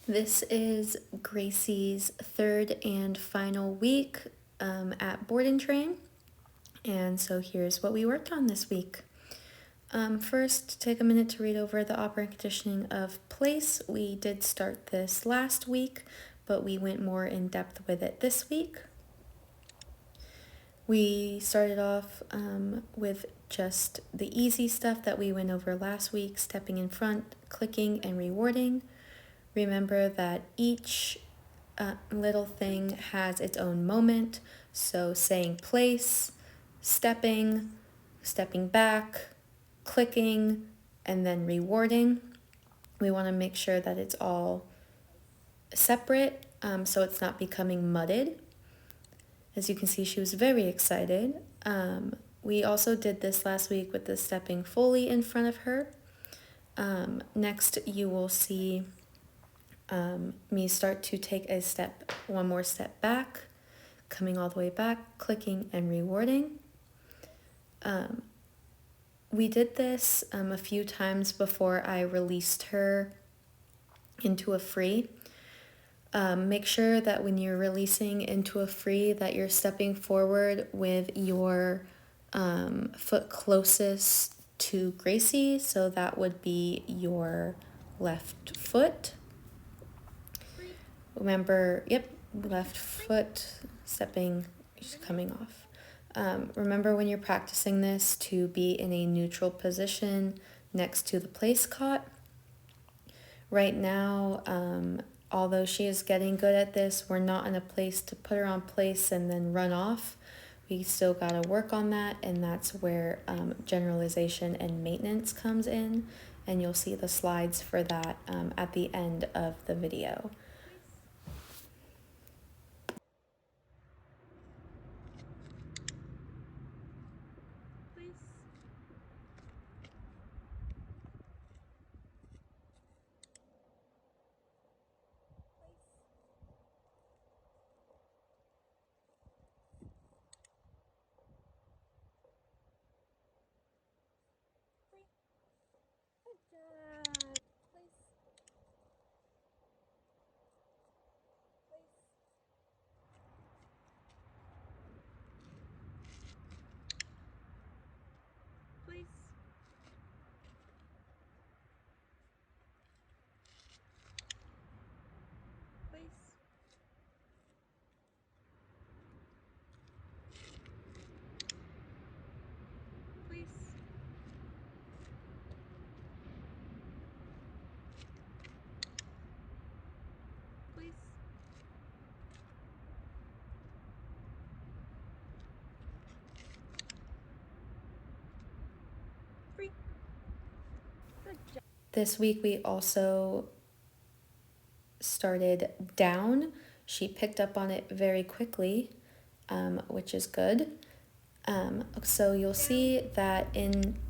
This is Gracie's third and final week at Board and Train. And so here's what we worked on this week. First, take a minute to read over the operant conditioning of place. We did start this last week, but we went more in depth with it this week. We started off with just the easy stuff that we went over last week, stepping in front, clicking, and rewarding. Remember that each little thing has its own moment. So saying place, stepping back, clicking, and then rewarding. We want to make sure that it's all separate so it's not becoming mudded. As you can see, she was very excited. We also did this last week with the stepping fully in front of her. Next, you will see me start to take one more step back, coming all the way back, clicking and rewarding. We did this a few times before I released her into a free. Make sure that when you're releasing into a free that you're stepping forward with your foot closest to Gracie, so that would be your left foot. Remember, left foot stepping, coming off. Remember when you're practicing this to be in a neutral position next to the place cot. Right now, although she is getting good at this, we're not in a place to put her on place and then run off. We still got to work on that, and that's where generalization and maintenance comes in, and you'll see the slides for that at the end of the video. This week we also started down. She picked up on it very quickly, which is good. So you'll see that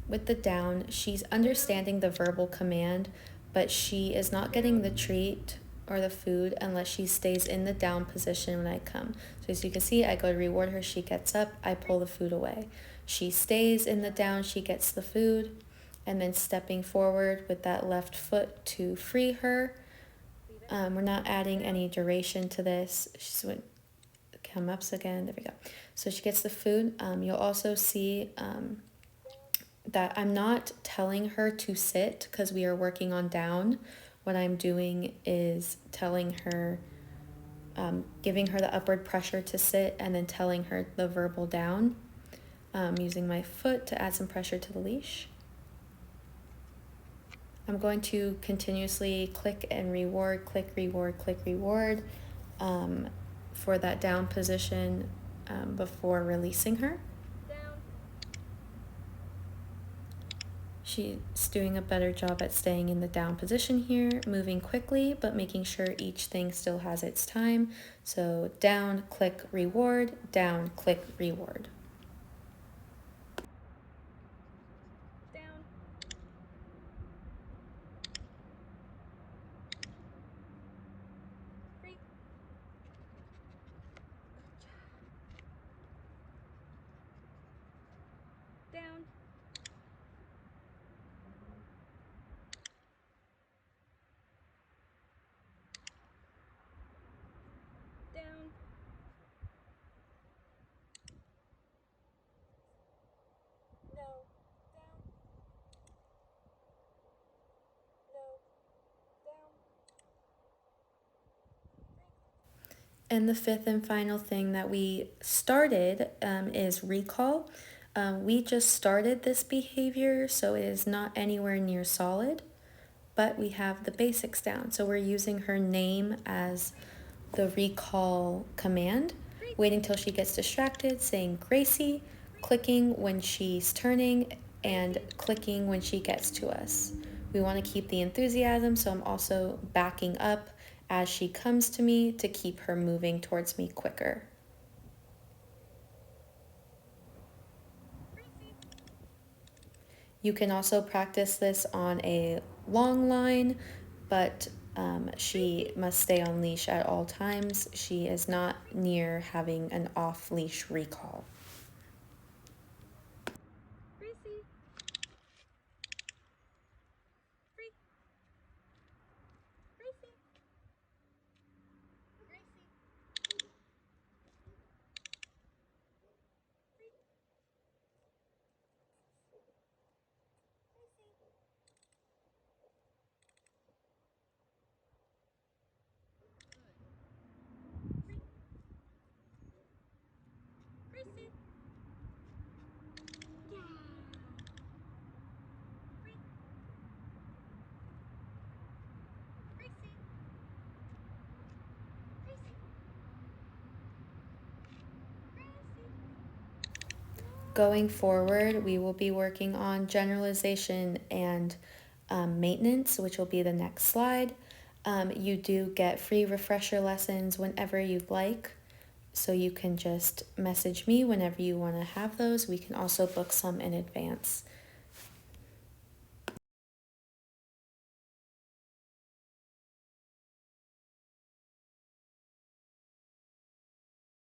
with the down, she's understanding the verbal command, but she is not getting the treat or the food unless she stays in the down position when I come. So as you can see, I go to reward her, she gets up, I pull the food away. She stays in the down, she gets the food, and then stepping forward with that left foot to free her. We're not adding any duration to this. She's went come ups again. There we go. So she gets the food. You'll also see that I'm not telling her to sit because we are working on down. What I'm doing is telling her, giving her the upward pressure to sit and then telling her the verbal down, using my foot to add some pressure to the leash. I'm going to continuously click and reward, click, reward, click, reward for that down position before releasing her. She's doing a better job at staying in the down position here, moving quickly, but making sure each thing still has its time. So down, click, reward, down, click, reward. And the fifth and final thing that we started is recall. We just started this behavior, so it is not anywhere near solid, but we have the basics down. So we're using her name as the recall command, waiting till she gets distracted, saying Gracie, clicking when she's turning, and clicking when she gets to us. We want to keep the enthusiasm, so I'm also backing up as she comes to me to keep her moving towards me quicker. You can also practice this on a long line, but she must stay on leash at all times. She is not near having an off leash recall. Gracie. Free. Gracie. Gracie. Gracie. Yeah. Free. Gracie. Gracie. Gracie. Going forward, we will be working on generalization and maintenance, which will be the next slide. You do get free refresher lessons whenever you'd like, so you can just message me whenever you want to have those. We can also book some in advance.